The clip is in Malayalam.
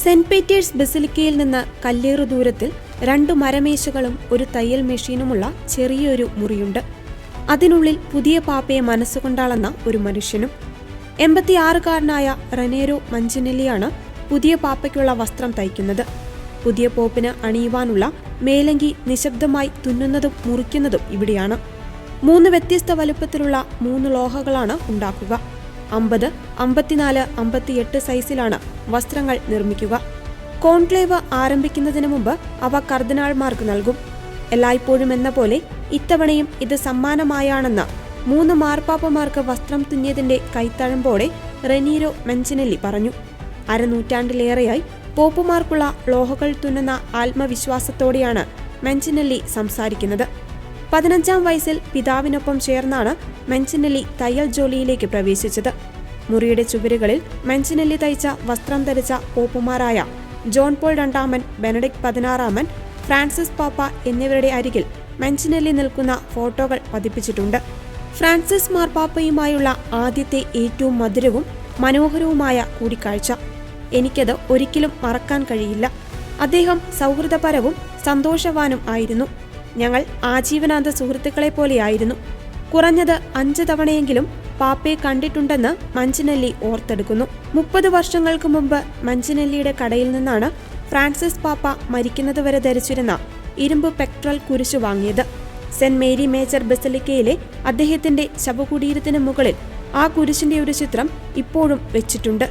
സെന്റ് പീറ്റേഴ്സ് ബസിലിക്കയിൽ നിന്ന് കല്ലേറു ദൂരത്തിൽ 2 മരമേശകളും ഒരു തയ്യൽ മെഷീനുമുള്ള ചെറിയൊരു മുറിയുണ്ട്. അതിനുള്ളിൽ പുതിയ പാപ്പയെ മനസ്സുകൊണ്ടളന്ന ഒരു മനുഷ്യനും. 86-കാരനായ റനേരോ മഞ്ചിനെല്ലിയാണ് പുതിയ പാപ്പയ്ക്കുള്ള വസ്ത്രം തയ്ക്കുന്നത്. പുതിയ പോപ്പിന് അണിയുവാനുള്ള മേലങ്കി നിശബ്ദമായി തുന്നുന്നതും മുറിക്കുന്നതും ഇവിടെയാണ്. 3 വ്യത്യസ്ത വലുപ്പത്തിലുള്ള 3 ലോഹകളാണ് ഉണ്ടാക്കുക. 50, 54, 58 സൈസിലാണ് വസ്ത്രങ്ങൾ നിർമ്മിക്കുക. കോൺക്ലേവ് ആരംഭിക്കുന്നതിന് മുമ്പ് അവ കർദിനാൾമാർക്ക് നൽകും. എല്ലായ്പ്പോഴും എന്ന പോലെ ഇത്തവണയും ഇത് സമ്മാനമായാണെന്ന് 3 മാർപ്പാപ്പമാർക്ക് വസ്ത്രം തുന്നിയതിന്റെ കൈത്തഴമ്പോടെ റനീരോ മഞ്ചിനെല്ലി പറഞ്ഞു. അരനൂറ്റാണ്ടിലേറെയായി പോപ്പുമാർക്കുള്ള ലോഹകൾ തുന്നുന്ന ആത്മവിശ്വാസത്തോടെയാണ് മഞ്ചിനെല്ലി സംസാരിക്കുന്നത്. 15-ാം വയസ്സിൽ പിതാവിനൊപ്പം ചേർന്നാണ് മഞ്ചിനെല്ലി തയ്യൽ ജോലിയിലേക്ക് പ്രവേശിച്ചത്. മുറിയുടെ ചുവരുകളിൽ മഞ്ചിനെല്ലി തയ്ച്ച വസ്ത്രം ധരിച്ച പോപ്പുമാരായ ജോൺ പോൾ രണ്ടാമൻ, ബെനഡിക്ട് 16-ാമൻ, ഫ്രാൻസിസ് പാപ്പ എന്നിവരുടെ അരികിൽ മഞ്ചിനെല്ലി നിൽക്കുന്ന ഫോട്ടോകൾ പതിപ്പിച്ചിട്ടുണ്ട്. ഫ്രാൻസിസ് മാർപ്പാപ്പയുമായുള്ള ആദ്യത്തെ ഏറ്റവും മധുരവും മനോഹരവുമായ കൂടിക്കാഴ്ച. എനിക്കത് ഒരിക്കലും മറക്കാൻ കഴിയില്ല. അദ്ദേഹം സൗഹൃദപരവും സന്തോഷവാനും ആയിരുന്നു. ഞങ്ങൾ ആജീവനാന്ത സുഹൃത്തുക്കളെ പോലെയായിരുന്നു. കുറഞ്ഞത് 5 തവണയെങ്കിലും പാപ്പയെ കണ്ടിട്ടുണ്ടെന്ന് മഞ്ചിനെല്ലി ഓർത്തെടുക്കുന്നു. 30 വർഷങ്ങൾക്ക് മുമ്പ് മഞ്ചിനെല്ലിയുടെ കടയിൽ നിന്നാണ് ഫ്രാൻസിസ് പാപ്പ മരിക്കുന്നതുവരെ ധരിച്ചിരുന്ന ഇരുമ്പ് പെക്ട്രൽ കുരിശു വാങ്ങിയത്. സെന്റ് മേരി മേജർ ബസിലിക്കയിലെ അദ്ദേഹത്തിന്റെ ശവകുടീരത്തിന് മുകളിൽ ആ കുരിശിന്റെ ഒരു ചിത്രം ഇപ്പോഴും വെച്ചിട്ടുണ്ട്.